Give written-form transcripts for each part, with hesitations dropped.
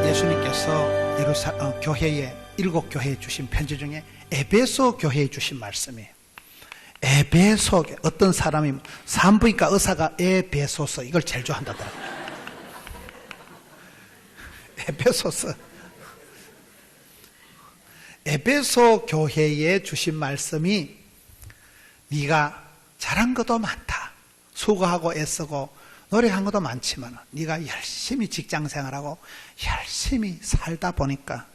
예수님께서 교회에 7교회에 주신 편지 중에 에베소 교회에 주신 말씀이에요. 에베소, 어떤 사람이 산부인과 의사가 에베소서 이걸 제일 좋아한다더라고요. 에베소서. 에베소 교회에 주신 말씀이 네가 잘한 것도 많다, 수고하고 애쓰고 노력한 것도 많지만 네가 열심히 직장생활하고 열심히 살다 보니까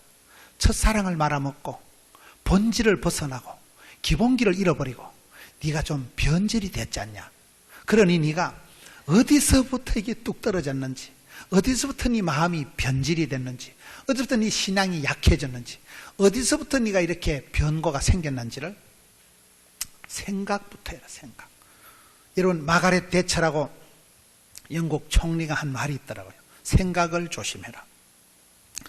첫사랑을 말아먹고 본질을 벗어나고 기본기를 잃어버리고 네가 좀 변질이 됐지 않냐. 그러니 네가 어디서부터 이게 뚝 떨어졌는지, 어디서부터 네 마음이 변질이 됐는지, 어디서부터 네 신앙이 약해졌는지, 어디서부터 네가 이렇게 변고가 생겼는지를 생각부터 해라. 생각. 여러분, 마가렛 대처라고 영국 총리가 한 말이 있더라고요. 생각을 조심해라.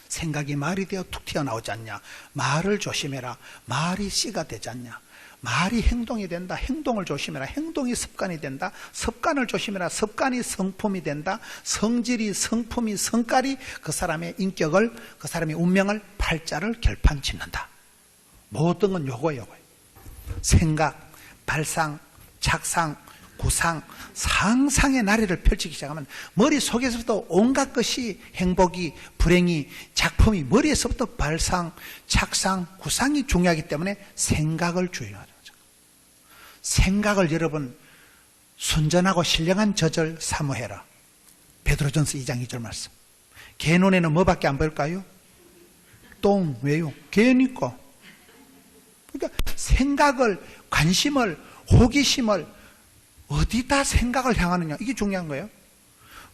생각이 말이 되어 툭 튀어나오지 않냐. 말을 조심해라. 말이 씨가 되지 않냐. 말이 행동이 된다. 행동을 조심해라. 행동이 습관이 된다. 습관을 조심해라. 습관이 성품이 된다. 성질이, 성품이, 성깔이 그 사람의 인격을, 그 사람의 운명을, 팔자를 결판짓는다. 모든 건 요거예요. 생각, 발상, 착상, 구상, 상상의 나래를 펼치기 시작하면 머릿속에서부터 온갖 것이, 행복이, 불행이, 작품이 머리에서부터 발상, 착상, 구상이 중요하기 때문에 생각을 중요하죠. 생각을 여러분 순전하고 신령한 젖을 사모해라. 베드로전서 2장 2절 말씀. 개 눈에는 뭐밖에 안 보일까요? 똥. 왜요? 개니까. 그러니까 생각을, 관심을, 호기심을 어디다 생각을 향하느냐, 이게 중요한 거예요.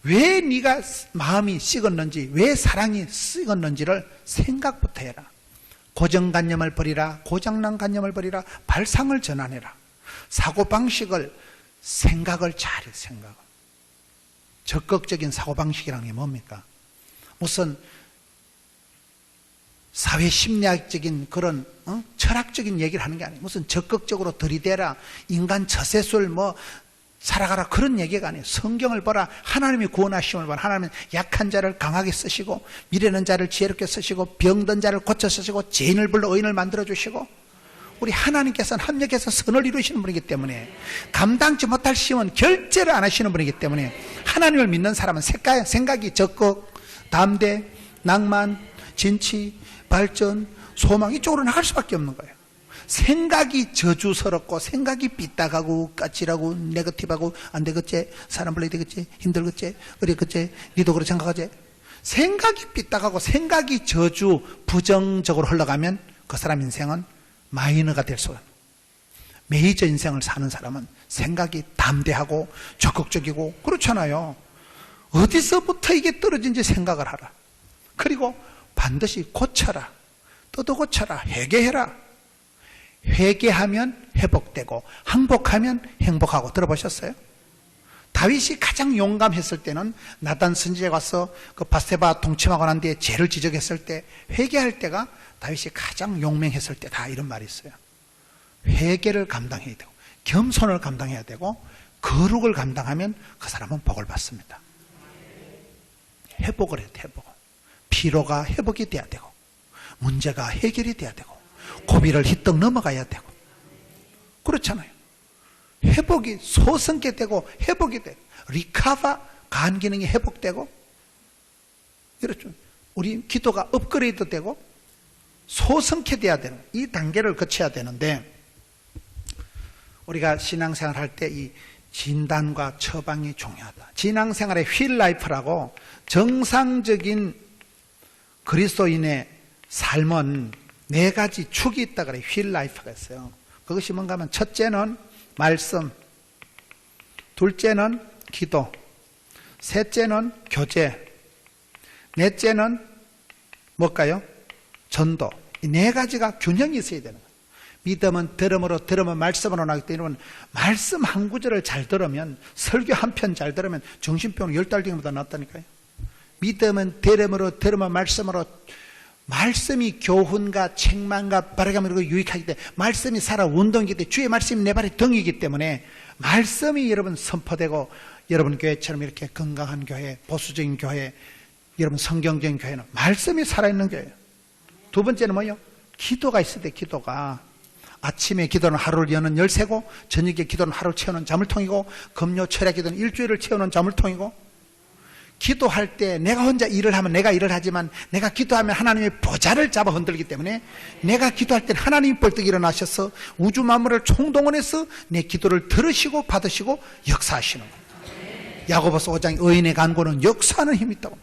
왜 네가 마음이 식었는지, 왜 사랑이 식었는지를 생각부터 해라. 고정관념을 버리라. 고장난 관념을 버리라. 발상을 전환해라. 사고방식을, 생각을 잘해. 생각을. 적극적인 사고방식이라는 게 뭡니까? 무슨 사회심리학적인 그런 철학적인 얘기를 하는 게 아니에요. 무슨 적극적으로 들이대라, 인간 처세술 살아가라, 그런 얘기가 아니에요. 성경을 보라. 하나님이 구원하심을 보라. 하나님은 약한 자를 강하게 쓰시고 미련한 자를 지혜롭게 쓰시고 병든 자를 고쳐 쓰시고 죄인을 불러 의인을 만들어 주시고, 우리 하나님께서는 합력해서 선을 이루시는 분이기 때문에, 감당치 못할 시험은 결제를 안 하시는 분이기 때문에, 하나님을 믿는 사람은 생각이 적극, 담대, 낭만, 진취, 발전, 소망, 이쪽으로 나갈 수밖에 없는 거예요. 생각이 저주스럽고, 생각이 삐딱하고 까칠하고 네거티브하고, 안 되겠지, 사람 불러야 되겠지, 힘들겠지, 어렵겠지, 니도 그렇게 생각하지. 생각이 삐딱하고 생각이 저주, 부정적으로 흘러가면 그 사람 인생은 마이너가 될 수가 있어요. 메이저 인생을 사는 사람은 생각이 담대하고 적극적이고 그렇잖아요. 어디서부터 이게 떨어진지 생각을 하라. 그리고 반드시 고쳐라. 뜯어 고쳐라. 회개해라. 회개하면 회복되고 항복하면 행복하고. 들어보셨어요? 다윗이 가장 용감했을 때는 나단 선지자가 와서 그 바세바 동침하고 난 뒤에 죄를 지적했을 때, 회개할 때가 다윗이 가장 용맹했을 때다, 이런 말이 있어요. 회개를 감당해야 되고 겸손을 감당해야 되고 거룩을 감당하면 그 사람은 복을 받습니다. 회복을 해야 돼. 회복. 피로가 회복이 돼야 되고 문제가 해결이 돼야 되고 고비를 휘떡 넘어가야 되고 그렇잖아요. 회복이 소성게 되고 회복이 되고 리카바, 간 기능이 회복되고 이렇죠. 우리 기도가 업그레이드 되고 소성케 돼야 되는 이 단계를 거쳐야 되는데, 우리가 신앙생활 할 때 이 진단과 처방이 중요하다. 신앙생활의 휠 라이프라고 정상적인 그리스도인의 삶은 4가지 축이 있다 그래요. 휠 라이프가 있어요. 그것이 뭔가 하면, 첫째는 말씀, 둘째는 기도, 셋째는 교제, 넷째는 뭘까요? 전도. 이 4가지가 균형이 있어야 되는 거예요. 믿음은 들음으로, 들음은 말씀으로 나기 때문에, 말씀 한 구절을 잘 들으면, 설교 한 편 잘 들으면 정신병은 10달 뒤보다 낫다니까요. 믿음은 들음으로, 들음은 말씀으로. 말씀이 교훈과 책망과 바라감으로 유익하기 때문에, 말씀이 살아 운동이기 때문에, 주의 말씀이 내 발의 등이기 때문에 말씀이 여러분 선포되고, 여러분 교회처럼 이렇게 건강한 교회, 보수적인 교회, 여러분, 성경적인 교회는 말씀이 살아있는 교회예요. 두 번째는 뭐예요? 기도가 있어야 돼. 기도가. 아침에 기도는 하루를 여는 열쇠고, 저녁에 기도는 하루를 채우는 자물통이고, 금요 철야 기도는 일주일을 채우는 자물통이고, 기도할 때 내가 혼자 일을 하면 내가 일을 하지만, 내가 기도하면 하나님의 보좌를 잡아 흔들기 때문에, 내가 기도할 때는 하나님이 벌떡 일어나셔서 우주 만물을 총동원해서 내 기도를 들으시고 받으시고 역사하시는 거예요. 야고보서 5장 의인의 간구는 역사하는 힘이 있다고.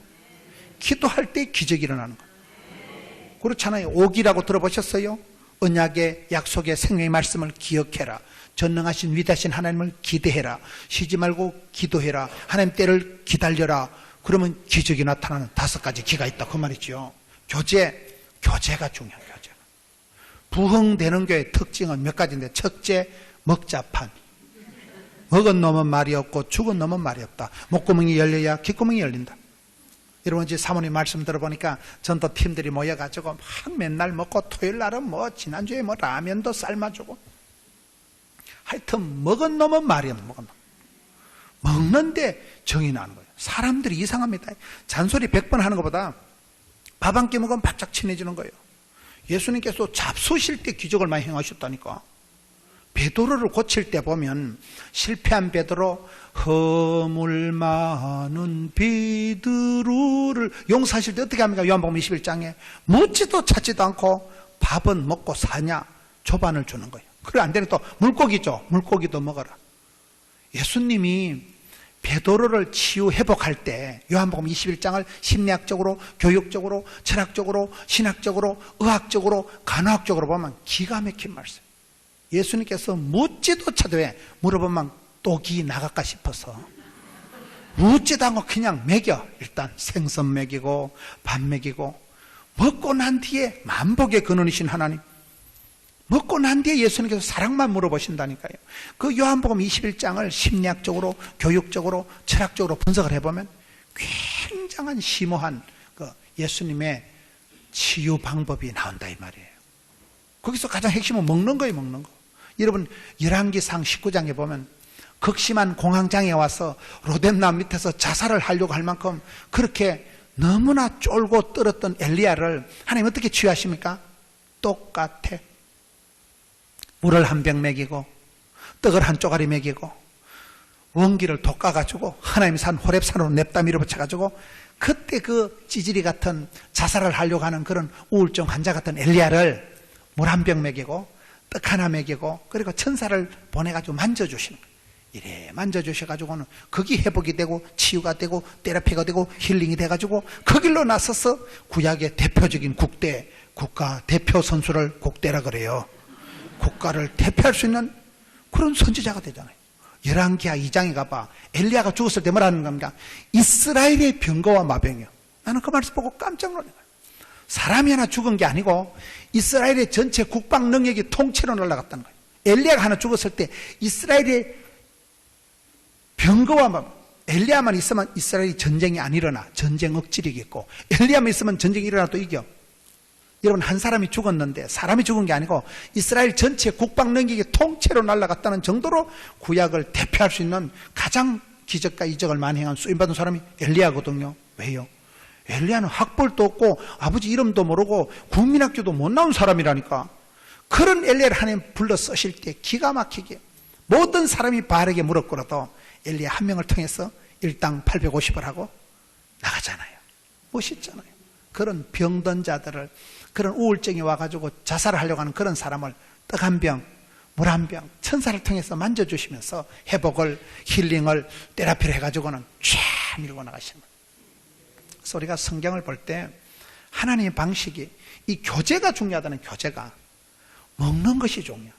기도할 때 기적이 일어나는 거예요. 그렇잖아요. 옥이라고 들어보셨어요? 언약의 약속의 생명의 말씀을 기억해라. 전능하신 위대하신 하나님을 기대해라. 쉬지 말고 기도해라. 하나님 때를 기다려라. 그러면 기적이 나타나는 5가지 기가 있다. 그 말이죠. 교제가 중요해요. 교제가. 부흥되는 교회의 특징은 몇 가지인데, 첫째, 먹자판. 먹은 놈은 말이 없고 죽은 놈은 말이 없다. 목구멍이 열려야 귓구멍이 열린다. 여러분, 이제 사모님 말씀 들어보니까 전도 팀들이 모여가지고 막 맨날 먹고, 토요일 날은 뭐 지난주에 뭐 라면도 삶아주고, 하여튼 먹은 놈은 말이 없는, 먹은 놈. 먹는데 정이 나는 거예요. 사람들이 이상합니다. 잔소리 100번 하는 것보다 밥 한 끼 먹으면 바짝 친해지는 거예요. 예수님께서 잡수실 때 기적을 많이 행하셨다니까. 베드로를 고칠 때 보면, 실패한 베드로, 허물 많은 베드로를 용서하실 때 어떻게 합니까? 요한복음 21장에 묻지도 찾지도 않고 밥은 먹고 사냐? 조반을 주는 거예요. 그래, 안 되면 또 물고기 줘. 물고기도 먹어라. 예수님이 베드로를 치유 회복할 때 요한복음 21장을 심리학적으로, 교육적으로, 철학적으로, 신학적으로, 의학적으로, 간호학적으로 보면 기가 막힌 말씀. 예수님께서 묻지도 찾아, 왜? 물어보면 똑이 나갈까 싶어서 묻지도 않고 그냥 먹여. 일단 생선 먹이고 밥 먹이고, 먹고 난 뒤에 만복의 근원이신 하나님, 먹고 난 뒤에 예수님께서 사랑만 물어보신다니까요. 그 요한복음 21장을 심리학적으로, 교육적으로, 철학적으로 분석을 해보면 굉장한 심오한 그 예수님의 치유 방법이 나온다 이 말이에요. 거기서 가장 핵심은 먹는 거예요. 먹는 거. 여러분, 열왕기상 19장에 보면 극심한 공황장애 와서 로뎀나무 밑에서 자살을 하려고 할 만큼 그렇게 너무나 쫄고 떨었던 엘리야를 하나님 어떻게 치유하십니까? 똑같아. 물을 한 병 먹이고, 떡을 한 쪼가리 먹이고, 원기를 돋가가지고 하나님 산 호렙산으로 냅다 밀어붙여가지고, 그때 그 찌질이 같은 자살을 하려고 하는 그런 우울증 환자 같은 엘리야를 물 한 병 먹이고 떡 하나 먹이고, 그리고 천사를 보내가지고 만져주시는 거예요. 이래 만져주셔가지고는 거기 회복이 되고 치유가 되고 테라피가 되고 힐링이 돼가지고 그 길로 나서서 구약의 대표적인 국가 대표 선수를 국대라 그래요. 국가를 대표할 수 있는 그런 선지자가 되잖아요. 열왕기하 2장에 가봐. 엘리야가 죽었을 때 뭐라는 겁니까? 이스라엘의 병거와 마병이요. 나는 그 말씀 보고 깜짝 놀란 거예요. 사람이 하나 죽은 게 아니고 이스라엘의 전체 국방 능력이 통째로 날아갔다는 거예요. 엘리야가 하나 죽었을 때 이스라엘의 병거와 마병, 엘리야만 있으면 이스라엘이 전쟁이 안 일어나. 전쟁 억지력이겠고, 엘리야만 있으면 전쟁이 일어나 또 이겨. 여러분, 한 사람이 죽었는데 사람이 죽은 게 아니고 이스라엘 전체 국방 능력이 통째로 날아갔다는 정도로 구약을 대표할 수 있는 가장 기적과 이적을 많이 행한 쓰임받은 사람이 엘리야거든요. 왜요? 엘리야는 학벌도 없고 아버지 이름도 모르고 국민학교도 못 나온 사람이라니까. 그런 엘리야를 하나님 불러 쓰실 때 기가 막히게 모든 사람이 바르게 물었고라도 엘리야 한 명을 통해서 일당 850을 하고 나가잖아요. 멋있잖아요. 그런 병든 자들을, 그런 우울증이 와가지고 자살을 하려고 하는 그런 사람을 떡 한 병, 물 한 병, 천사를 통해서 만져주시면서 회복을, 힐링을, 테라피를 해가지고는 쫙 밀고 나가시는 거예요. 그래서 우리가 성경을 볼 때 하나님의 방식이, 이 교제가 중요하다는, 교제가 먹는 것이 중요해요.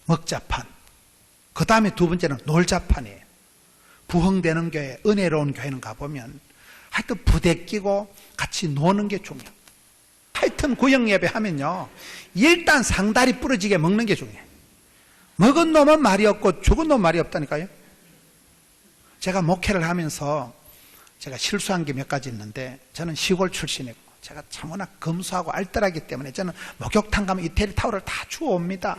먹자판. 그 다음에 두 번째는 놀자판이에요. 부흥되는 교회, 은혜로운 교회는 가보면 하여튼 부대 끼고 같이 노는 게 중요해요. 하여튼 구역예배 하면요, 일단 상다리 부러지게 먹는 게 중요해요. 먹은 놈은 말이 없고 죽은 놈은 말이 없다니까요. 제가 목회를 하면서 제가 실수한 게 몇 가지 있는데, 저는 시골 출신이고 제가 참 워낙 검소하고 알뜰하기 때문에 저는 목욕탕 가면 이태리 타월을 다 주워옵니다.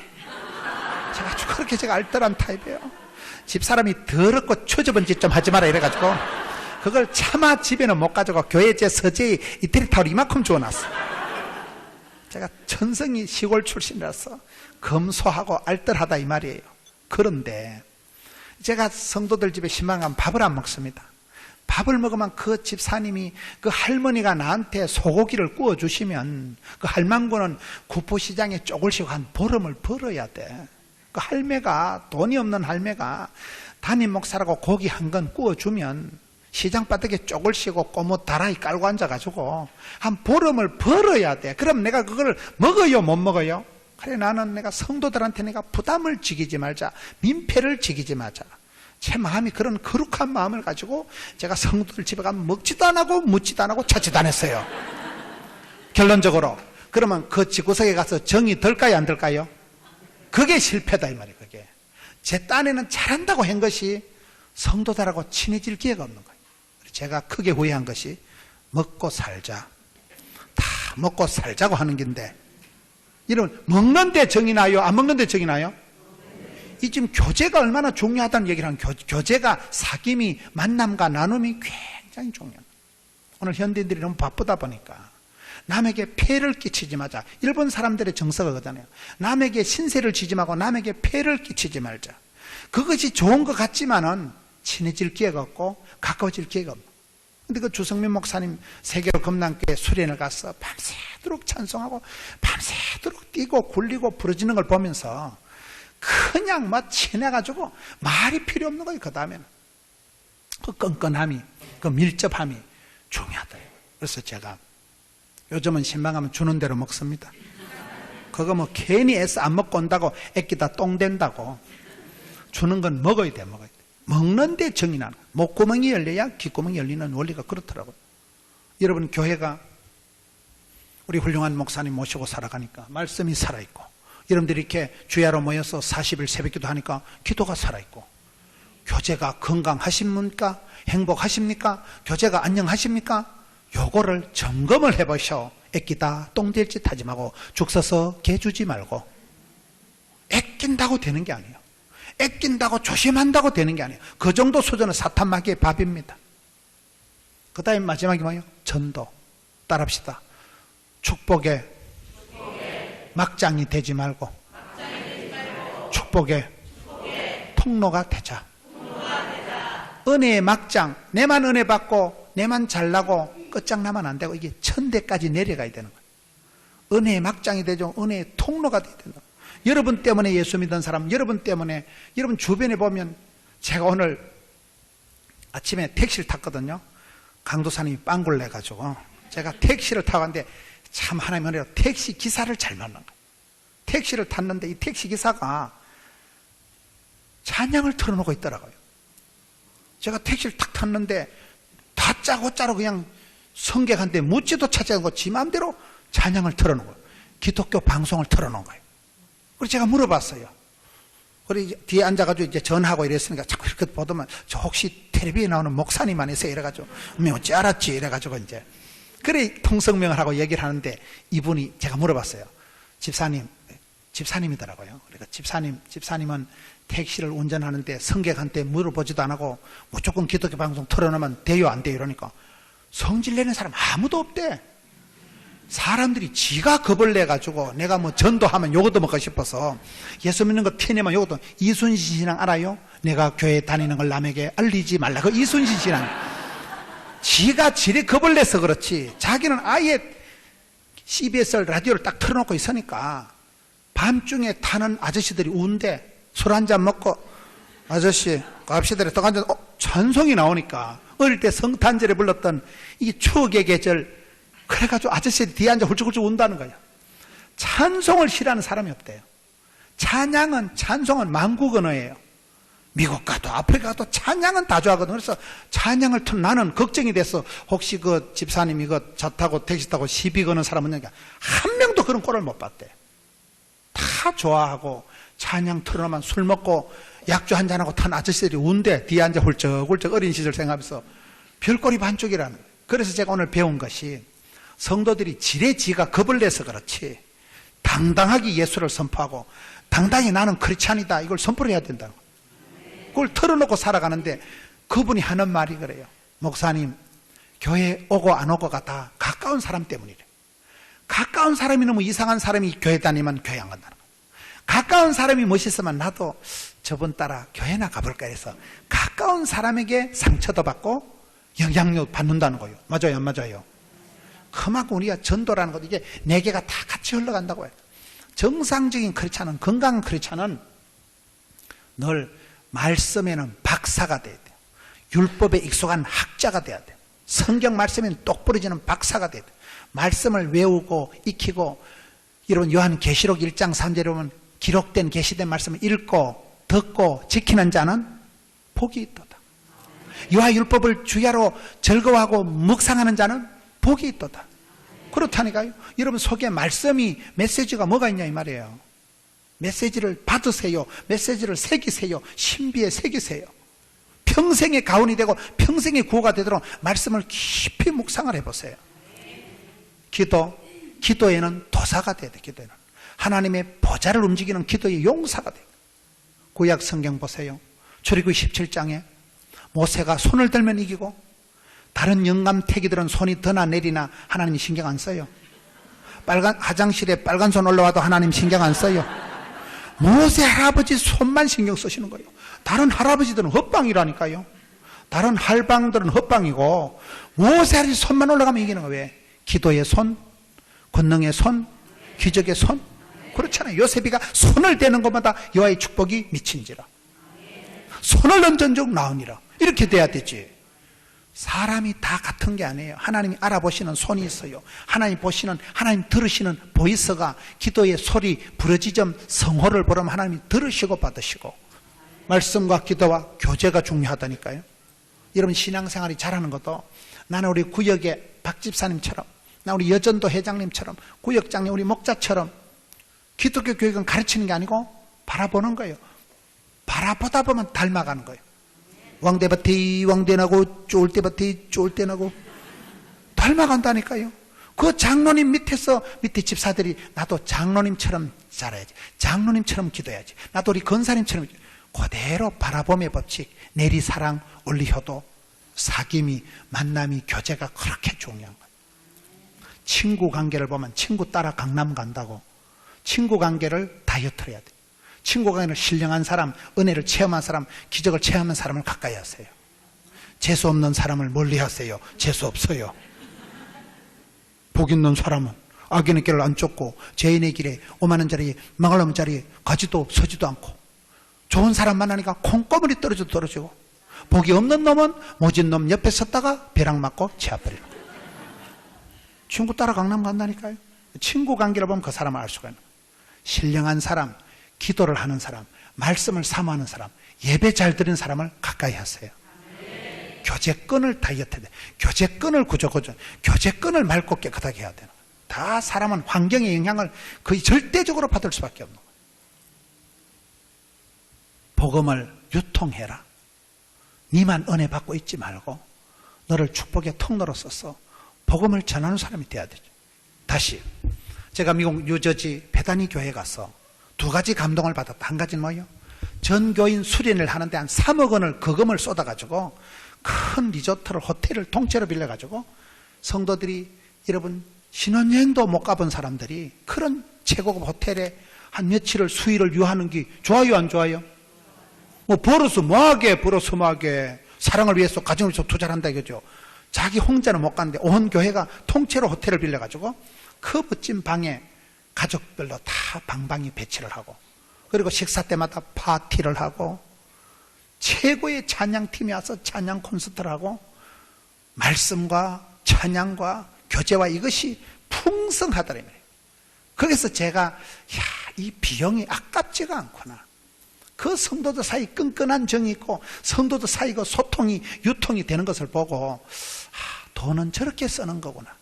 그렇게 제가 알뜰한 타입이에요. 집사람이 더럽고 처져본 짓 좀 하지 마라 이래가지고 그걸 차마 집에는 못 가져가 교회 제 서재에 이태리 타올 이만큼 주워놨어. 제가 천성이 시골 출신이라서 검소하고 알뜰하다 이 말이에요. 그런데 제가 성도들 집에 신방 가면 밥을 안 먹습니다. 밥을 먹으면 그 집사님이 그 할머니가 나한테 소고기를 구워주시면 그 할망구는 구포시장에 조금씩 한 보름을 벌어야 돼. 그 할매가, 돈이 없는 할매가 담임 목사라고 고기 한 건 구워주면 시장바닥에 쪼글 쉬고 꼬못 다라이 깔고 앉아가지고 한 보름을 벌어야 돼. 그럼 내가 그걸 먹어요, 못 먹어요? 그래, 나는 내가 성도들한테 내가 부담을 지기지 말자, 민폐를 지기지 말자. 제 마음이 그런 거룩한 마음을 가지고 제가 성도들 집에 가면 먹지도 안 하고 묻지도 안 하고 찾지도 안 했어요. 결론적으로. 그러면 그 집구석에 가서 정이 들까요, 안 들까요? 그게 실패다 이 말이에요. 그게 제 딴에는 잘한다고 한 것이 성도들하고 친해질 기회가 없는 거예요. 제가 크게 후회한 것이 먹고 살자, 다 먹고 살자고 하는 건데, 이런 먹는데 정이 나요, 안 먹는데 정이 나요? 이 지금 교제가 얼마나 중요하다는 얘기를 하는, 교제가 사귐이, 만남과 나눔이 굉장히 중요해요. 오늘 현대인들이 너무 바쁘다 보니까 남에게 폐를 끼치지 말자. 일본 사람들의 정서가 그러잖아요. 남에게 신세를 지지 말고 남에게 폐를 끼치지 말자. 그것이 좋은 것 같지만은 친해질 기회가 없고 가까워질 기회가 없고. 근데 그 주성민 목사님 세계로 검단교회 수련을 가서 밤새도록 찬송하고 밤새도록 뛰고 굴리고 부러지는 걸 보면서 그냥 막 친해가지고 말이 필요 없는 거예요. 그 다음에는 그 끈끈함이, 그 밀접함이 중요하다. 그래서 제가 요즘은 신방하면 주는 대로 먹습니다. 그거 뭐 괜히 애써 안 먹고 온다고 애끼다 똥 된다고. 주는 건 먹어야 돼, 먹어야 돼. 먹는데 정이 나는 거예요. 목구멍이 열려야 귓구멍이 열리는 원리가 그렇더라고요. 여러분, 교회가 우리 훌륭한 목사님 모시고 살아가니까 말씀이 살아있고, 여러분들이 이렇게 주야로 모여서 40일 새벽기도 하니까 기도가 살아있고, 교제가 건강하십니까? 행복하십니까? 교제가 안녕하십니까? 요거를 점검을 해보셔. 애끼다 똥될 짓 하지 말고 죽 서서 개 주지 말고. 애낀다고 되는 게 아니에요. 애낀다고 조심한다고 되는 게 아니에요. 그 정도 수준은 사탄 마귀의 밥입니다. 그 다음에 마지막이 뭐예요? 전도. 따라합시다. 축복의 막장이 되지 말고 축복의 통로가 되자. 은혜의 막장. 내만 은혜 받고 내만 잘나고 끝장나면 안 되고 이게 천대까지 내려가야 되는 거예요. 은혜의 막장이 되죠. 은혜의 통로가 돼야 된다. 여러분 때문에 예수 믿은 사람, 여러분 때문에, 여러분 주변에 보면, 제가 오늘 아침에 택시를 탔거든요. 강도사님이 빵굴 내가지고 제가 택시를 타고 갔는데 참 하나님 은혜로 택시 기사를 잘 만난 거예요. 택시를 탔는데 이 택시 기사가 찬양을 틀어놓고 있더라고요. 제가 택시를 탁 탔는데 다짜고짜로 그냥 성객한테 묻지도 찾지 않고 지 마음대로 찬양을 틀어놓은 거예요. 기독교 방송을 틀어놓은 거예요. 그래서 제가 물어봤어요. 그리고 뒤에 앉아가지고 이제 전화하고 이랬으니까 자꾸 이렇게 보더만, 저 혹시 텔레비에 나오는 목사님 아니세요? 이래가지고, 어찌 알았지? 이래가지고 이제. 그래, 통성명을 하고 얘기를 하는데 이분이, 제가 물어봤어요. 집사님이더라고요. 그러니까 집사님은 택시를 운전하는데 성객한테 물어보지도 안 하고 무조건 기독교 방송 틀어놓으면 돼요, 안 돼요? 이러니까 성질내는 사람 아무도 없대. 사람들이 지가 겁을 내가지고 내가 뭐 전도하면 요것도 먹고 싶어서 예수 믿는 거 티내면 요것도. 이순신 신앙 알아요? 내가 교회 다니는 걸 남에게 알리지 말라. 그 이순신 신앙. 지가 지레 겁을 내서 그렇지, 자기는 아예 CBS 라디오를 딱 틀어놓고 있으니까 밤중에 타는 아저씨들이 운대. 술 한잔 먹고, 아저씨 갑시다 떡 한잔, 찬송이 나오니까 어릴 때 성탄절에 불렀던 이게 추억의 계절, 그래가지고 아저씨들이 뒤에 앉아 훌쩍훌쩍 운다는 거야. 찬송을 싫어하는 사람이 없대요. 찬송은 만국 언어예요. 미국 가도 아프리카 가도 찬양은 다 좋아하거든. 그래서 찬양을 나는 걱정이 됐어. 혹시 그 집사님 이거 차 타고 택시 타고 시비 거는 사람은 한 명도 그런 꼴을 못 봤대. 다 좋아하고 찬양 틀어놓으면 술 먹고 약주 한잔하고 탄 아저씨들이 운대. 뒤에 앉아 훌쩍훌쩍 어린 시절 생각하면서 별꼴이 반쪽이라는 거예요. 그래서 제가 오늘 배운 것이, 성도들이 지레지가 겁을 내서 그렇지 당당하게 예수를 선포하고 당당히 나는 크리스찬이다 이걸 선포를 해야 된다는 거예요. 그걸 털어놓고 살아가는데 그분이 하는 말이 그래요. 목사님, 교회 오고 안 오고가 다 가까운 사람 때문이래. 가까운 사람이 너무 이상한 사람이 교회 다니면 교회 안 간다는 거예요. 가까운 사람이 멋있으면 나도 저번 따라 교회나 가볼까 해서 가까운 사람에게 상처도 받고 영향력 받는다는 거예요. 맞아요, 안 맞아요? 그만큼 우리가 전도라는 것도 이게 네 개가 다 같이 흘러간다고 해요. 정상적인 크리스찬은, 건강한 크리스찬은 늘 말씀에는 박사가 돼야 돼요. 율법에 익숙한 학자가 돼야 돼요. 성경 말씀에는 똑부러지는 박사가 돼야 돼요. 말씀을 외우고 익히고, 여러분 요한계시록 1장 3절에 보면 기록된 계시된 말씀을 읽고 듣고 지키는 자는 복이 있도다. 여호와 율법을 주야로 즐거워하고 묵상하는 자는 복이 있도다. 그렇다니까요. 여러분 속에 말씀이, 메시지가 뭐가 있냐 이 말이에요. 메시지를 받으세요. 메시지를 새기세요. 신비에 새기세요. 평생의 가훈이 되고 평생의 구호가 되도록 말씀을 깊이 묵상을 해보세요. 기도에는 도사가 돼야 돼. 기도에는 하나님의 보좌를 움직이는 기도의 용사가 돼. 구약 성경 보세요. 출애굽기 17장에 모세가 손을 들면 이기고, 다른 영감태기들은 손이 드나 내리나 하나님이 신경 안 써요. 빨간 화장실에 빨간 손 올라와도 하나님 신경 안 써요. 모세 할아버지 손만 신경 쓰시는 거예요. 다른 할아버지들은 헛방이라니까요. 다른 할방들은 헛방이고 모세 할아버지 손만 올라가면 이기는 거예요. 왜? 기도의 손, 권능의 손, 기적의 손. 그렇잖아요. 요셉이가 손을 대는 것마다 여호와의 축복이 미친지라. 손을 얹은 적 나으니라. 이렇게 돼야 되지. 사람이 다 같은 게 아니에요. 하나님이 알아보시는 손이 있어요. 하나님 보시는, 하나님 들으시는 보이스가, 기도의 소리, 부르짖음, 성호를 부르면 하나님이 들으시고 받으시고, 말씀과 기도와 교제가 중요하다니까요. 여러분 신앙생활이 잘하는 것도, 나는 우리 구역의 박 집사님처럼, 나 우리 여전도 회장님처럼, 구역장님 우리 목자처럼 기독교 교육은 가르치는 게 아니고 바라보는 거예요. 바라보다 보면 닮아가는 거예요. 왕대밭이 왕대나고 쫄대밭이 쫄대나고 닮아간다니까요. 그 장로님 밑에서 밑에 집사들이 나도 장로님처럼 살아야지, 장로님처럼 기도해야지, 나도 우리 권사님처럼, 그대로 바라봄의 법칙, 내리사랑, 올리효도, 사귐이, 만남이, 교제가 그렇게 중요한 거예요. 친구 관계를 보면 친구 따라 강남 간다고 친구 관계를 다이어트를 해야 돼요. 친구 관계는 신령한 사람, 은혜를 체험한 사람, 기적을 체험한 사람을 가까이 하세요. 재수 없는 사람을 멀리 하세요. 재수 없어요. 복 있는 사람은 악인의 길을 안 쫓고 죄인의 길에 오만한 자리에 망할 놈 자리에 가지도 서지도 않고, 좋은 사람 만나니까 콩고물이 떨어져도 떨어지고, 복이 없는 놈은 모진 놈 옆에 섰다가 벼락 맞고 치아버리는 거예요. 친구 따라 강남 간다니까요. 친구 관계를 보면 그 사람을 알 수가 있는 거예요. 신령한 사람, 기도를 하는 사람, 말씀을 사모하는 사람, 예배 잘 드리는 사람을 가까이 하세요. 교제끈을 다이어트 해야 돼. 교제끈을 구조고죠. 교제끈을 맑고 깨끗하게 해야 되는 거예요. 다 사람은 환경의 영향을 거의 절대적으로 받을 수밖에 없는 거예요. 복음을 유통해라. 니만 은혜 받고 있지 말고 너를 축복의 통로로 써서 복음을 전하는 사람이 돼야 되죠. 다시, 제가 미국 뉴저지 베다니 교회에 가서 두 가지 감동을 받았다. 한 가지는 뭐예요? 전교인 수련을 하는데 한 3억 원을 거금을 쏟아가지고 큰 리조트를, 호텔을 통째로 빌려가지고 성도들이, 여러분 신혼여행도 못 가본 사람들이 그런 최고급 호텔에 한 며칠을 수일을 유하는 게 좋아요, 안 좋아요? 뭐 벌어서 뭐하게, 벌어서 뭐하게, 사랑을 위해서, 가정을 위해서 투자를 한다 이거죠. 자기 혼자는 못 가는데 온 교회가 통째로 호텔을 빌려가지고 그 멋진 방에 가족별로 다 방방이 배치를 하고, 그리고 식사 때마다 파티를 하고, 최고의 찬양팀이 와서 찬양 콘서트를 하고, 말씀과 찬양과 교제와 이것이 풍성하더라. 거기서 제가, 이 비용이 아깝지가 않구나. 그 성도들 사이 끈끈한 정이 있고 성도들 사이 그 소통이, 유통이 되는 것을 보고, 돈은 저렇게 쓰는 거구나.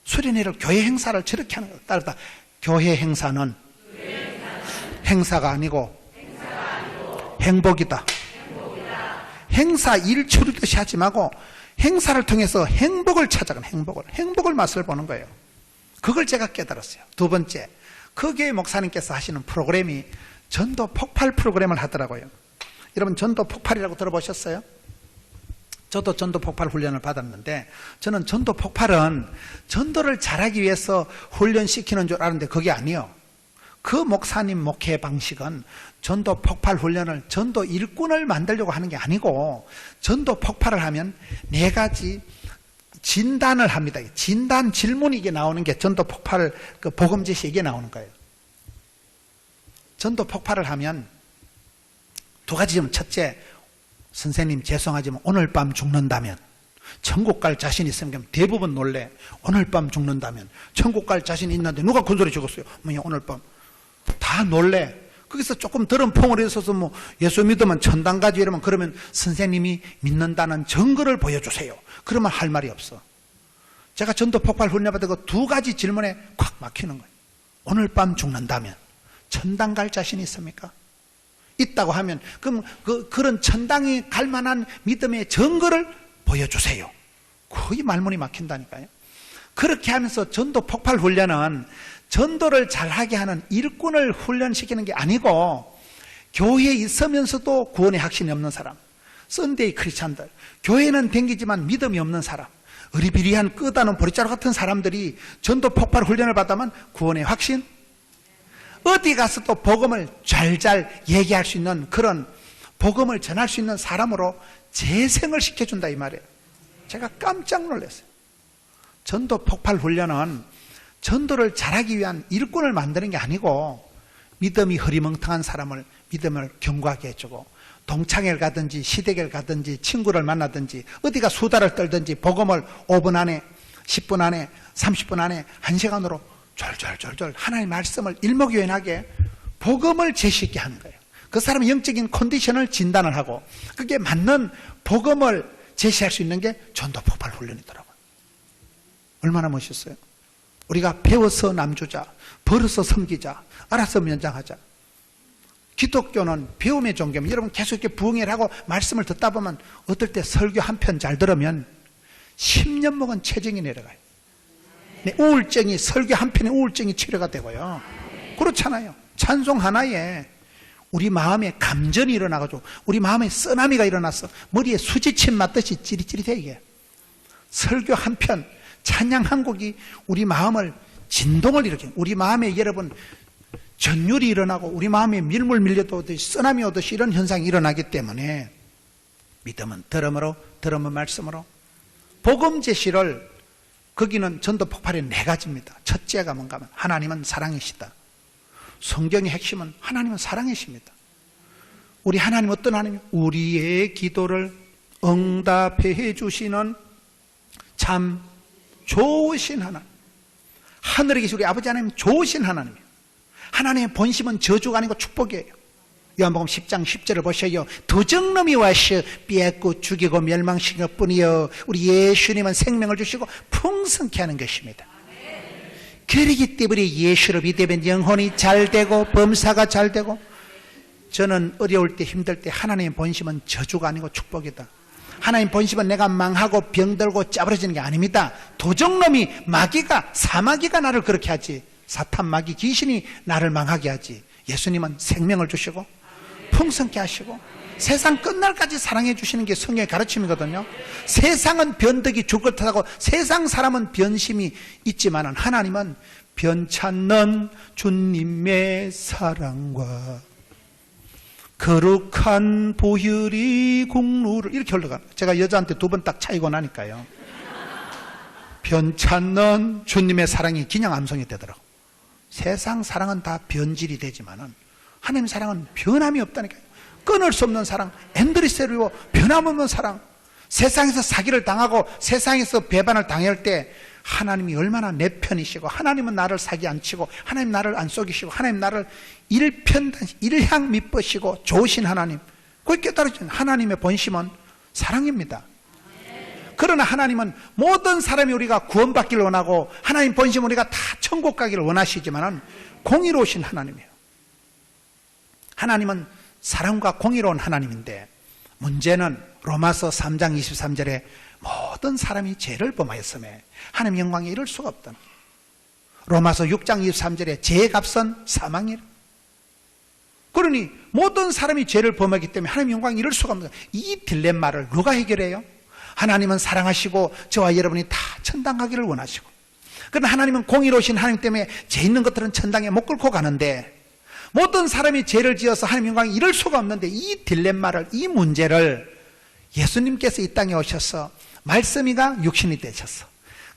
수련회를, 교회 행사를 저렇게 하는 거다. 따르다 교회 행사는 행사가 아니고 행복이다. 행사 일 처리듯이 하지 말고 행사를 통해서 행복을 찾아가는, 행복을 맛을 보는 거예요. 그걸 제가 깨달았어요. 두 번째, 그 교회 목사님께서 하시는 프로그램이 전도 폭발 프로그램을 하더라고요. 여러분 전도 폭발이라고 들어보셨어요? 저도 전도 폭발 훈련을 받았는데, 저는 전도 폭발은 전도를 잘하기 위해서 훈련시키는 줄 아는데 그게 아니에요. 그 목사님 목회 방식은 전도 폭발 훈련을 전도 일꾼을 만들려고 하는 게 아니고, 전도 폭발을 하면 4가지 진단을 합니다. 진단 질문이 이게 나오는 게 전도 폭발 그 복음 제시 이게 나오는 거예요. 전도 폭발을 하면 2가지 질문. 첫째, 선생님 죄송하지만 오늘 밤 죽는다면, 천국 갈 자신 있으면 대부분 놀래. 오늘 밤 죽는다면, 천국 갈 자신 있는데 누가 그 소리 죽었어요? 뭐냐, 오늘 밤. 다 놀래. 거기서 조금 들은 퐁을 있어서 뭐 예수 믿으면 천당 가지 이러면, 그러면 선생님이 믿는다는 증거를 보여주세요. 그러면 할 말이 없어. 제가 전도 폭발 훈련 받은 그 2가지 질문에 콱 막히는 거예요. 오늘 밤 죽는다면 천당 갈 자신 있습니까? 있다고 하면 그럼 그런 천당이 갈 만한 믿음의 증거를 보여주세요. 거의 말문이 막힌다니까요. 그렇게 하면서 전도 폭발 훈련은 전도를 잘하게 하는 일꾼을 훈련시키는 게 아니고, 교회에 있으면서도 구원의 확신이 없는 사람, 썬데이 크리스찬들, 교회는 댕기지만 믿음이 없는 사람, 어리비리한 끄다는 보리자루 같은 사람들이 전도 폭발 훈련을 받으면 구원의 확신, 어디 가서 또 복음을 잘잘 얘기할 수 있는, 그런 복음을 전할 수 있는 사람으로 재생을 시켜준다 이 말이에요. 제가 깜짝 놀랐어요. 전도 폭발 훈련은 전도를 잘하기 위한 일꾼을 만드는 게 아니고, 믿음이 흐리멍텅한 사람을 믿음을 견고하게 해주고, 동창회를 가든지 시댁을 가든지 친구를 만나든지 어디가 수다를 떨든지 복음을 5분 안에 10분 안에 30분 안에 1시간으로 졸졸졸졸 하나님의 말씀을 일목요연하게 복음을 제시하게 하는 거예요. 그 사람의 영적인 컨디션을 진단을 하고 그게 맞는 복음을 제시할 수 있는 게 전도 폭발 훈련이더라고요. 얼마나 멋있어요. 우리가 배워서 남주자, 벌어서 섬기자, 알아서 면장하자. 기독교는 배움의 종교면, 여러분 계속 이렇게 부흥회를 하고 말씀을 듣다 보면 어떨 때 설교 한 편 잘 들으면 10년 먹은 체증이 내려가요. 우울증이, 설교 한 편의 우울증이 치료가 되고요. 그렇잖아요. 찬송 하나에 우리 마음에 감전이 일어나가지고 우리 마음에 쓰나미가 일어나서 머리에 수지침 맞듯이 찌릿찌릿해 이게. 설교 한 편, 찬양 한 곡이 우리 마음을 진동을 일으켜요. 우리 마음에 여러분 전율이 일어나고 우리 마음에 밀물 밀려도 오듯이 쓰나미 오듯이 이런 현상이 일어나기 때문에 믿음은 들음으로, 들음은 말씀으로. 복음 제시를, 거기는 전도 폭발의 4가지입니다. 첫째가 뭔가 하면 하나님은 사랑이시다. 성경의 핵심은 하나님은 사랑이십니다. 우리 하나님 어떤 하나님? 우리의 기도를 응답해 주시는 참 좋으신 하나님. 하늘에 계신 우리 아버지 하나님 좋으신 하나님이에요. 하나님의 본심은 저주가 아니고 축복이에요. 요한복음 10장 10절을 보셔요. 도적놈이 와서 삐약고 죽이고 멸망시킬 뿐이요 우리 예수님은 생명을 주시고 풍성케 하는 것입니다. 그러기 때문에 예수를 믿으면 영혼이 잘되고 범사가 잘되고. 저는 어려울 때 힘들 때 하나님의 본심은 저주가 아니고 축복이다. 하나님 본심은 내가 망하고 병들고 짜부러지는 게 아닙니다. 도적놈이, 마귀가, 사마귀가 나를 그렇게 하지, 사탄, 마귀, 귀신이 나를 망하게 하지. 예수님은 생명을 주시고 풍성케 하시고 세상 끝날까지 사랑해 주시는 게 성경의 가르침이거든요. 세상은 변덕이 죽을 듯하고 세상 사람은 변심이 있지만 하나님은 변찮는 주님의 사랑과 거룩한 보혈이 국루를, 이렇게 흘러가요. 제가 여자한테 2번 딱 차이고 나니까요. 변찮는 주님의 사랑이 그냥 암송이 되더라고. 세상 사랑은 다 변질이 되지만은 하나님의 사랑은 변함이 없다니까요. 끊을 수 없는 사랑, 엔드리세르요, 변함없는 사랑. 세상에서 사기를 당하고 세상에서 배반을 당할 때 하나님이 얼마나 내 편이시고, 하나님은 나를 사기 안 치고, 하나님 나를 안 속이시고, 하나님 나를 일향 미쁘시고 좋으신 하나님, 그걸 깨달으신 하나님의 본심은 사랑입니다. 그러나 하나님은 모든 사람이 우리가 구원받기를 원하고 하나님 본심은 우리가 다 천국 가기를 원하시지만 공의로우신 하나님이에요. 하나님은 사랑과 공의로운 하나님인데, 문제는 로마서 3장 23절에 모든 사람이 죄를 범하였음에 하나님의 영광에 이를 수가 없다. 로마서 6장 23절에 죄의 값은 사망이라. 그러니 모든 사람이 죄를 범하기 때문에 하나님의 영광에 이를 수가 없는 거예요. 이 딜레마를 누가 해결해요? 하나님은 사랑하시고 저와 여러분이 다 천당 가기를 원하시고, 그러나 하나님은 공의로우신 하나님 때문에 죄 있는 것들은 천당에 못 끌고 가는데, 모든 사람이 죄를 지어서 하나님 영광이 이룰 수가 없는데, 이 딜레마를, 이 문제를 예수님께서 이 땅에 오셔서 말씀이가 육신이 되셔서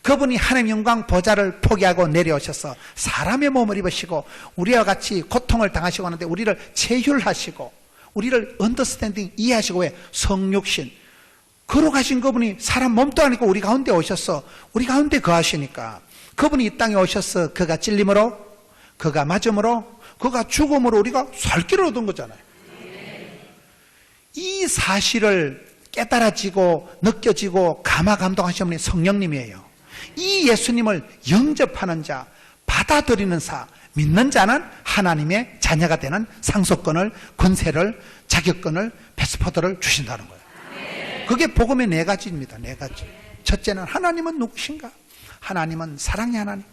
그분이 하나님 영광 보좌를 포기하고 내려오셔서 사람의 몸을 입으시고 우리와 같이 고통을 당하시고 하는데 우리를 체휼하시고 우리를 언더스탠딩 이해하시고, 왜? 성육신 걸어가신 그분이 사람 몸도 아니고 우리 가운데 오셔서 우리 가운데 거하시니까, 그분이 이 땅에 오셔서 그가 찔림으로, 그가 맞음으로, 그가 죽음으로 우리가 살 길을 얻은 거잖아요. 이 사실을 깨달아지고 느껴지고 감화감동하시는 분이 성령님이에요. 이 예수님을 영접하는 자, 받아들이는 자, 믿는 자는 하나님의 자녀가 되는 상속권을, 권세를, 자격권을, 패스포드를 주신다는 거예요. 그게 복음의 4가지입니다. 4가지. 첫째는 하나님은 누구신가? 하나님은 사랑의 하나님,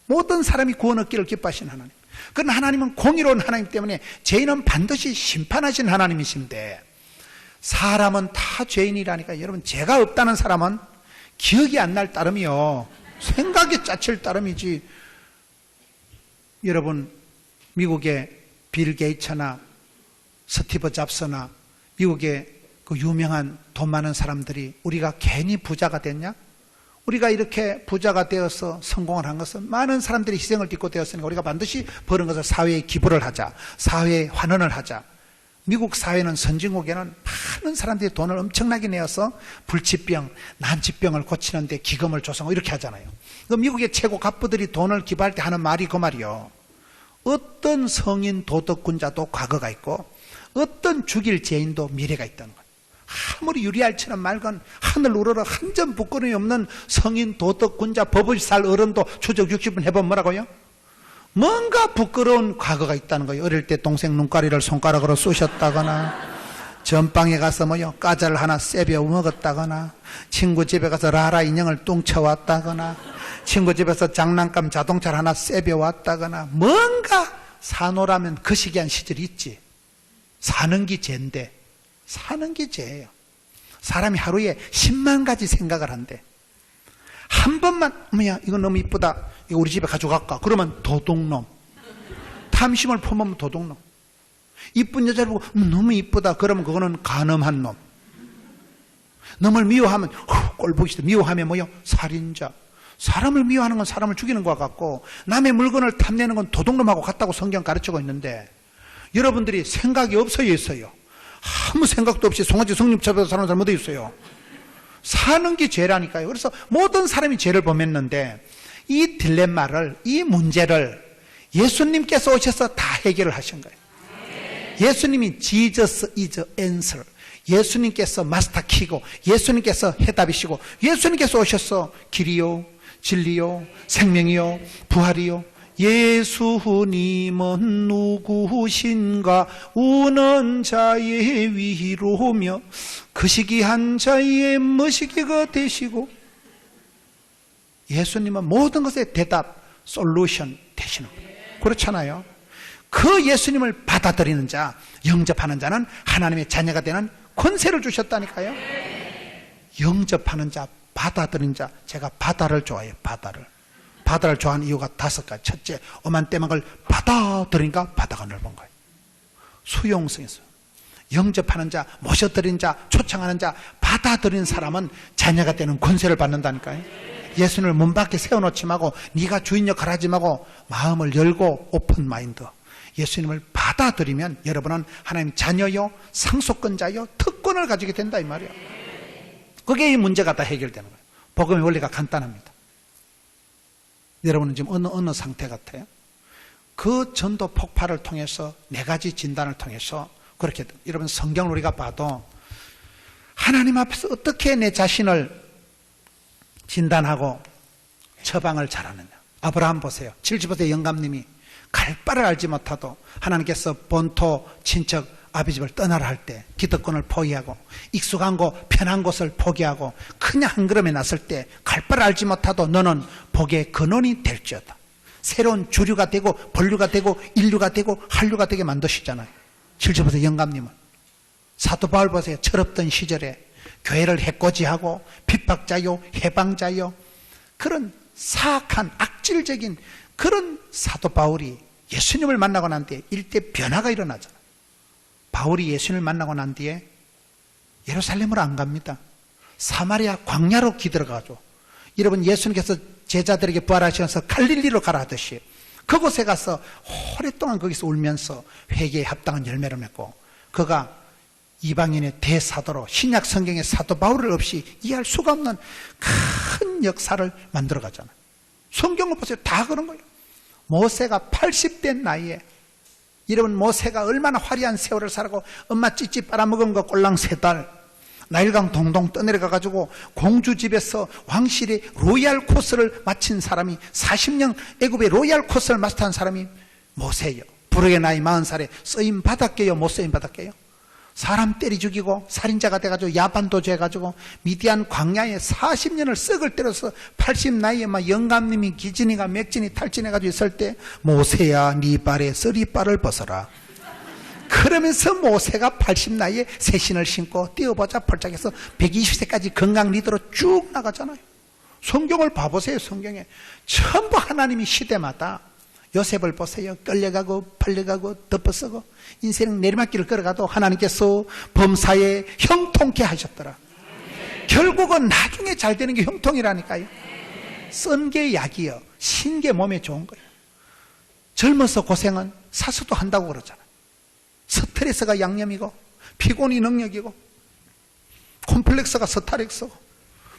모든 사람이 구원 얻기를 기뻐하신 하나님. 그러나 하나님은 공의로운 하나님 때문에 죄인은 반드시 심판하신 하나님이신데, 사람은 다 죄인이라니까. 여러분, 죄가 없다는 사람은 기억이 안 날 따름이요, 생각이 짜칠 따름이지. 여러분, 미국의 빌 게이츠나 스티브 잡스나 미국의 그 유명한 돈 많은 사람들이 우리가 괜히 부자가 됐냐? 우리가 이렇게 부자가 되어서 성공을 한 것은 많은 사람들이 희생을 딛고 되었으니까 우리가 반드시 버는 것을 사회에 기부를 하자, 사회에 환원을 하자. 미국 사회는, 선진국에는 많은 사람들이 돈을 엄청나게 내어서 불치병, 난치병을 고치는데 기금을 조성하고 이렇게 하잖아요. 그 미국의 최고 갑부들이 돈을 기부할 때 하는 말이 그 말이요, 어떤 성인 도덕군자도 과거가 있고 어떤 죽일 죄인도 미래가 있다는 거예요. 아무리 유리알처럼 맑은 하늘 우러러 한 점 부끄러움이 없는 성인 도덕군자 법을 살 어른도 추적 60분 해보면 뭐라고요? 뭔가 부끄러운 과거가 있다는 거예요. 어릴 때 동생 눈가리를 손가락으로 쑤셨다거나, 전방에 가서 과자를 하나 세벼 먹었다거나, 친구 집에 가서 라라 인형을 뚱쳐왔다거나, 친구 집에서 장난감 자동차를 하나 세벼 왔다거나, 뭔가 사노라면 그 시기한 시절이 있지. 사는 게 죄인데, 사는 게 죄예요. 사람이 하루에 10만 가지 생각을 한대. 한 번만, 어머야, 이거 너무 이쁘다, 이거 우리 집에 가져갈까? 그러면 도둑놈. 탐심을 품으면 도둑놈. 이쁜 여자를 보고 너무 이쁘다, 그러면 그거는 간음한 놈. 너를 미워하면 꼴 보기 싫다. 미워하면 뭐요? 살인자. 사람을 미워하는 건 사람을 죽이는 것과 같고, 남의 물건을 탐내는 건 도둑놈하고 같다고 성경 가르치고 있는데, 여러분들이 생각이 없어야 있어요. 아무 생각도 없이 송아지 성립처럼 사는 사람 어디 있어요? 사는 게 죄라니까요. 그래서 모든 사람이 죄를 범했는데, 이 딜레마를, 이 문제를 예수님께서 오셔서 다 해결을 하신 거예요. 예수님이 Jesus is answer. 예수님께서 마스터 키고, 예수님께서 해답이시고, 예수님께서 오셔서 길이요, 진리요, 생명이요, 부활이요. 예수님은 누구신가? 우는 자의 위로며 그 시기한 자의 머시기가 되시고, 예수님은 모든 것의 대답, 솔루션 되시는 거예요. 그렇잖아요. 그 예수님을 받아들이는 자, 영접하는 자는 하나님의 자녀가 되는 권세를 주셨다니까요. 영접하는 자, 받아들이는 자. 제가 바다를 좋아해요. 바다를 좋아하는 이유가 5가지. 첫째, 오만때막을 받아들이니까 바다가 넓은 거예요. 수용성이 있어요. 영접하는 자, 모셔드린 자, 초청하는 자, 받아들이는 사람은 자녀가 되는 권세를 받는다니까요. 예수님을 문 밖에 세워놓지 말고, 네가 주인 역할 하지 말고 마음을 열고 오픈 마인드, 예수님을 받아들이면 여러분은 하나님 자녀요, 상속권자요, 특권을 가지게 된다 이 말이에요. 그게 이 문제가 다 해결되는 거예요. 복음의 원리가 간단합니다. 여러분은 지금 어느 상태 같아요? 그 전도 폭발을 통해서 4가지 진단을 통해서 그렇게, 여러분 성경을 우리가 봐도 하나님 앞에서 어떻게 내 자신을 진단하고 처방을 잘하느냐. 아브라함 보세요. 70세 영감님이 갈 바를 알지 못하도 하나님께서 본토 친척 아버지 집을 떠나라 할 때 기득권을 포기하고 익숙한 곳 편한 곳을 포기하고 그냥 한 걸음에 났을 때 갈 바를 알지 못하도 너는 복의 근원이 될지어다. 새로운 주류가 되고 본류가 되고 인류가 되고 한류가 되게 만드시잖아요. 70세 영감님은. 사도 바울 보세요. 철없던 시절에 교회를 해코지하고 핍박자요, 해방자요, 그런 사악한 악질적인 그런 사도 바울이 예수님을 만나고 난 뒤에 일대 변화가 일어나잖아요. 바울이 예수님을 만나고 난 뒤에 예루살렘으로 안 갑니다. 사마리아 광야로 기들어가죠. 여러분, 예수님께서 제자들에게 부활하시면서 갈릴리로 가라 하듯이 그곳에 가서 오랫동안 거기서 울면서 회개에 합당한 열매를 맺고, 그가 이방인의 대사도로 신약 성경의 사도 바울을 없이 이해할 수가 없는 큰 역사를 만들어 가잖아요. 성경을 보세요. 다 그런 거예요. 모세가 80대 나이에, 여러분, 모세가 얼마나 화려한 세월을 살고 엄마 찌찌 빨아먹은 거 꼴랑 3달, 나일강 동동 떠내려가 가지고 공주 집에서 왕실의 로얄 코스를 마친 사람이, 40년 애굽의 로얄 코스를 마스터한 사람이 모세예요. 부르게 나이 40살에 쓰임 받았게요, 못 쓰임 받았게요? 사람 때리 죽이고 살인자가 돼가지고 야반도주 해가지고 미디안 광야에 40년을 썩을 때려서 80 나이에 막 영감님이 기진이가 맥진이 탈진해가지고 있을 때, 모세야 네 발에 쓰리발을 벗어라. 그러면서 모세가 80 나이에 새 신을 신고 뛰어보자 펄짝해서 120세까지 건강 리더로 쭉 나가잖아요. 성경을 봐보세요. 성경에 전부 하나님이 시대마다, 요셉을 보세요. 끌려가고 팔려가고 덮어쓰고 인생 내리막길을 걸어가도 하나님께서 범사에 형통케 하셨더라. 결국은 나중에 잘 되는 게 형통이라니까요. 쓴 게 약이요, 신 게 몸에 좋은 거예요. 젊어서 고생은 사서도 한다고 그러잖아요. 스트레스가 양념이고 피곤이 능력이고 콤플렉스가 스타렉스고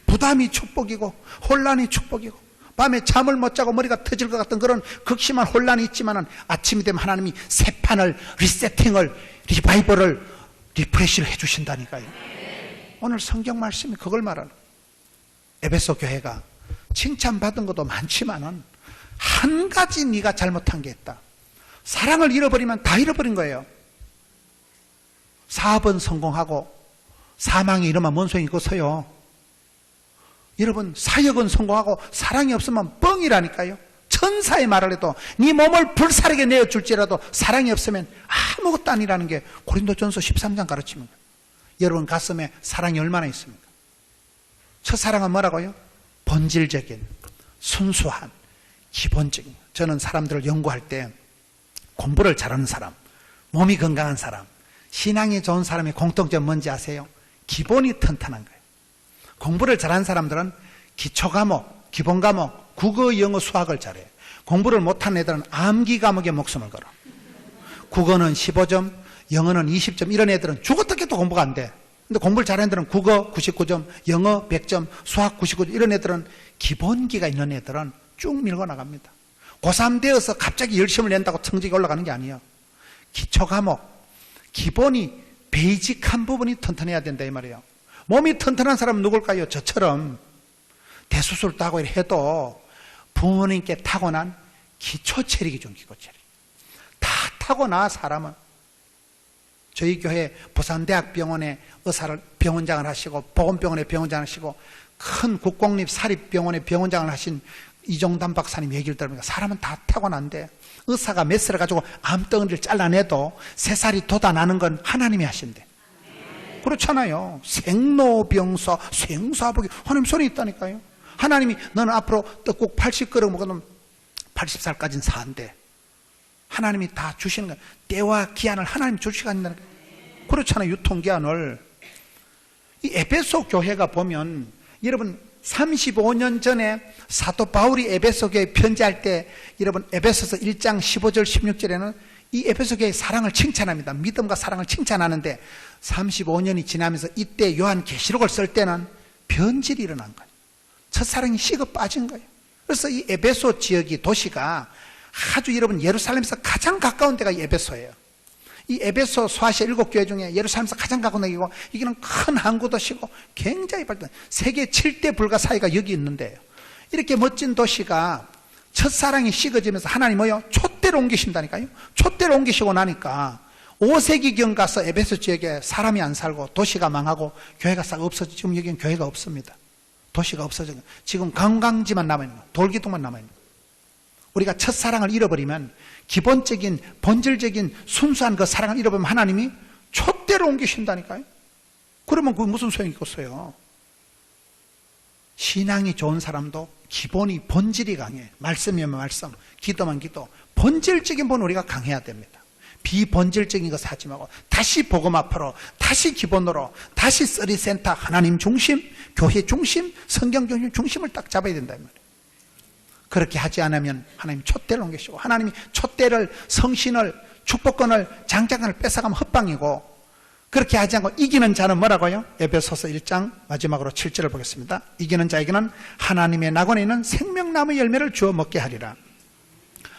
부담이 축복이고 혼란이 축복이고, 밤에 잠을 못 자고 머리가 터질 것 같은 그런 극심한 혼란이 있지만은 아침이 되면 하나님이 새 판을 리세팅을, 리바이벌을, 리프레시를 해주신다니까요. 오늘 성경 말씀이 그걸 말하는 거예요. 에베소 교회가 칭찬받은 것도 많지만은 한 가지 네가 잘못한 게 있다. 사랑을 잃어버리면 다 잃어버린 거예요. 사업은 성공하고 사망이 이러면 뭔 소용이 있겠어요? 여러분, 사역은 성공하고 사랑이 없으면 뻥이라니까요. 천사의 말을 해도 네 몸을 불사르게 내어줄지라도 사랑이 없으면 아무것도 아니라는 게 고린도전서 13장 가르칩니다. 여러분 가슴에 사랑이 얼마나 있습니까? 첫사랑은 뭐라고요? 본질적인, 순수한, 기본적인. 저는 사람들을 연구할 때 공부를 잘하는 사람, 몸이 건강한 사람, 신앙이 좋은 사람의 공통점 뭔지 아세요? 기본이 튼튼한 거예요. 공부를 잘하는 사람들은 기초 과목, 기본 과목, 국어, 영어, 수학을 잘해요. 공부를 못하는 애들은 암기 과목에 목숨을 걸어. 국어는 15점, 영어는 20점, 이런 애들은 죽었다 깨도 공부가 안 돼. 근데 공부를 잘하는 애들은 국어 99점, 영어 100점, 수학 99점, 이런 애들은 기본기가 있는 애들은 쭉 밀고 나갑니다. 고3 되어서 갑자기 열심을 낸다고 성적이 올라가는 게 아니에요. 기초 과목, 기본이, 베이직한 부분이 튼튼해야 된다 이 말이에요. 몸이 튼튼한 사람은 누굴까요? 저처럼 대수술도 하고 해도 부모님께 타고난 기초 체력이 좀, 기초 체력. 다 타고나 사람은. 저희 교회 부산대학병원에 의사를 병원장을 하시고 보건병원에 병원장을 하시고 큰 국공립 사립병원에 병원장을 하신 이종단 박사님 얘기를 들으니까 사람은 다 타고난데, 의사가 메스를 가지고 암덩어리를 잘라내도 새살이 돋아나는 건 하나님이 하신대. 그렇잖아요. 생로병사, 생사복이 하나님 손에 있다니까요. 하나님이 너는 앞으로 떡국 80그릇 먹으면 80살까지는 산대. 하나님이 다 주시는 거예요. 때와 기한을 하나님이 주시간다는 거예요. 그렇잖아요. 유통기한을. 이 에베소 교회가 보면, 여러분 35년 전에 사도 바울이 에베소 교회에 편지할 때, 여러분 에베소서 1장 15절 16절에는 이 에베소 교회의 사랑을 칭찬합니다. 믿음과 사랑을 칭찬하는데 35년이 지나면서 이때 요한 계시록을 쓸 때는 변질이 일어난 거예요. 첫사랑이 식어 빠진 거예요. 그래서 이 에베소 지역이, 도시가 아주, 여러분 예루살렘에서 가장 가까운 데가 이 에베소예요. 이 에베소 소아시아 7교회 중에 예루살렘에서 가장 가까운 데이고, 이게는 큰 항구 도시고 굉장히 발전, 세계 7대 불가사의가 여기 있는데요. 이렇게 멋진 도시가 첫사랑이 식어지면서 하나님 뭐요? 촛대로 옮기신다니까요. 촛대로 옮기시고 나니까 5세기경 가서 에베소 지역에 사람이 안 살고 도시가 망하고 교회가 싹 없어지고, 지금 여기는 교회가 없습니다. 도시가 없어지고 지금 관광지만 남아있는 거예요. 돌기둥만 남아있는 거예요. 우리가 첫사랑을 잃어버리면, 기본적인 본질적인 순수한 그 사랑을 잃어버리면 하나님이 촛대로 옮기신다니까요. 그러면 그게 무슨 소용이 있겠어요? 신앙이 좋은 사람도 기본이 본질이 강해. 말씀이면 말씀, 기도만 기도. 본질적인 분 우리가 강해야 됩니다. 비본질적인 거 하지 말고 다시 복음 앞으로, 다시 기본으로, 다시 쓰리센터, 하나님 중심, 교회 중심, 성경 중심을 딱 잡아야 된다 이 말이에요. 그렇게 하지 않으면 하나님 촛대를 옮기시고, 하나님이 촛대를, 성신을, 축복권을, 장자권을 뺏어가면 헛방이고, 그렇게 하지 않고 이기는 자는 뭐라고요? 에베소서 1장 마지막으로 7절을 보겠습니다. 이기는 자에게는 하나님의 낙원에 있는 생명나무 열매를 주어 먹게 하리라.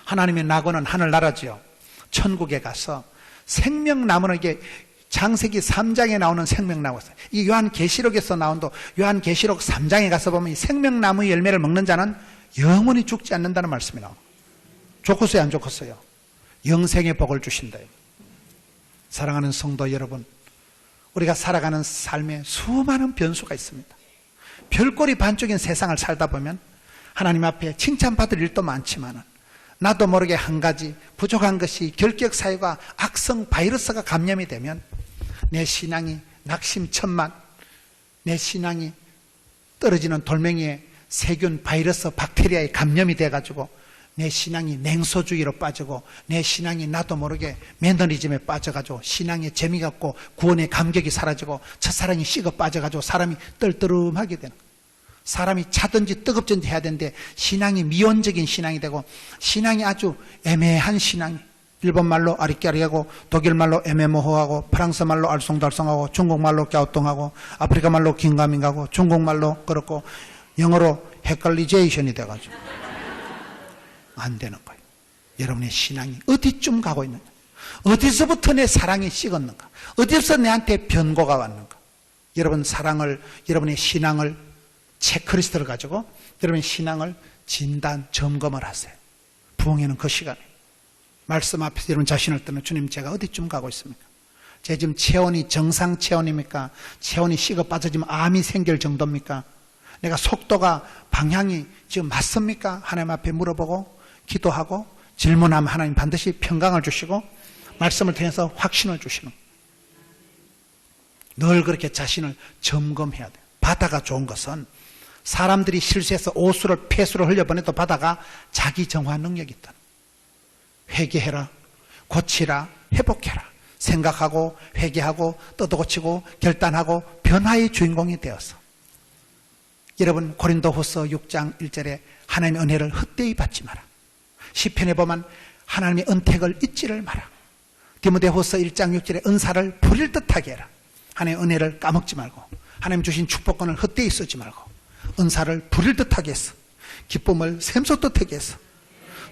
하나님의 낙원은 하늘나라지요. 천국에 가서 생명나무는, 이게 창세기 3장에 나오는 생명나무, 이 요한계시록에서 나온도 요한계시록 3장에 가서 보면 이 생명나무 열매를 먹는 자는 영원히 죽지 않는다는 말씀이 나옵니다. 좋겠어요, 안 좋겠어요? 영생의 복을 주신다. 사랑하는 성도 여러분, 우리가 살아가는 삶에 수많은 변수가 있습니다. 별꼴이 반쪽인 세상을 살다 보면 하나님 앞에 칭찬받을 일도 많지만 나도 모르게 한 가지 부족한 것이 결격사유가 악성 바이러스가 감염이 되면 내 신앙이 낙심천만, 내 신앙이 떨어지는 돌멩이에 세균, 바이러스, 박테리아에 감염이 돼가지고 내 신앙이 냉소주의로 빠지고, 내 신앙이 나도 모르게 매너리즘에 빠져가지고 신앙의 재미가 없고 구원의 감격이 사라지고 첫사랑이 식어 빠져가지고 사람이 떨떠름하게 되는 거예요. 사람이 차든지 뜨겁든지 해야 되는데 신앙이 미온적인 신앙이 되고, 신앙이 아주 애매한 신앙이, 일본말로 아리까리하고, 독일말로 애매모호하고, 프랑스말로 알쏭달쏭하고, 중국말로 갸우뚱하고, 아프리카말로 긴가민가고, 중국말로 그렇고, 영어로 헷갈리제이션이 돼가지고 안 되는 거예요. 여러분의 신앙이 어디쯤 가고 있느냐, 어디서부터 내 사랑이 식었는가, 어디서 내한테 변고가 왔는가. 여러분 사랑을, 여러분의 신앙을 체크리스트를 가지고 여러분의 신앙을 진단 점검을 하세요. 부흥회는 그 시간에 말씀 앞에서 여러분 자신을 떠나, 주님 제가 어디쯤 가고 있습니까? 제 지금 체온이 정상 체온입니까? 체온이 식어 빠져지면 암이 생길 정도입니까? 내가 속도가, 방향이 지금 맞습니까? 하나님 앞에 물어보고 기도하고 질문하면 하나님 반드시 평강을 주시고 말씀을 통해서 확신을 주시는, 늘 그렇게 자신을 점검해야 돼요. 바다가 좋은 것은 사람들이 실수해서 오수를, 폐수를 흘려보내도 바다가 자기 정화 능력이 있다. 회개해라, 고치라, 회복해라. 생각하고 회개하고 뜯어고치고 결단하고 변화의 주인공이 되어서, 여러분 고린도후서 6장 1절에 하나님의 은혜를 헛되이 받지 마라. 시편에 보면 하나님의 은택을 잊지를 마라. 디모데후서 1장 6절에 은사를 부릴 듯하게 해라. 하나님의 은혜를 까먹지 말고, 하나님 주신 축복권을 헛되이 쓰지 말고, 은사를 부릴 듯하게 해서, 기쁨을 샘솟듯하게 해서,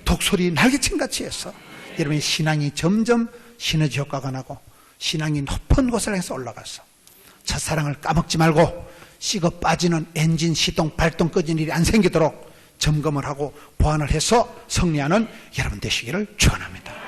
독소리 날개침같이 해서 여러분의 신앙이 점점 시너지 효과가 나고 신앙이 높은 곳을 향해서 올라가서 첫사랑을 까먹지 말고 식어 빠지는 엔진 시동 발동 꺼진 일이 안 생기도록 점검을 하고 보완을 해서 승리하는 여러분 되시기를 축원합니다.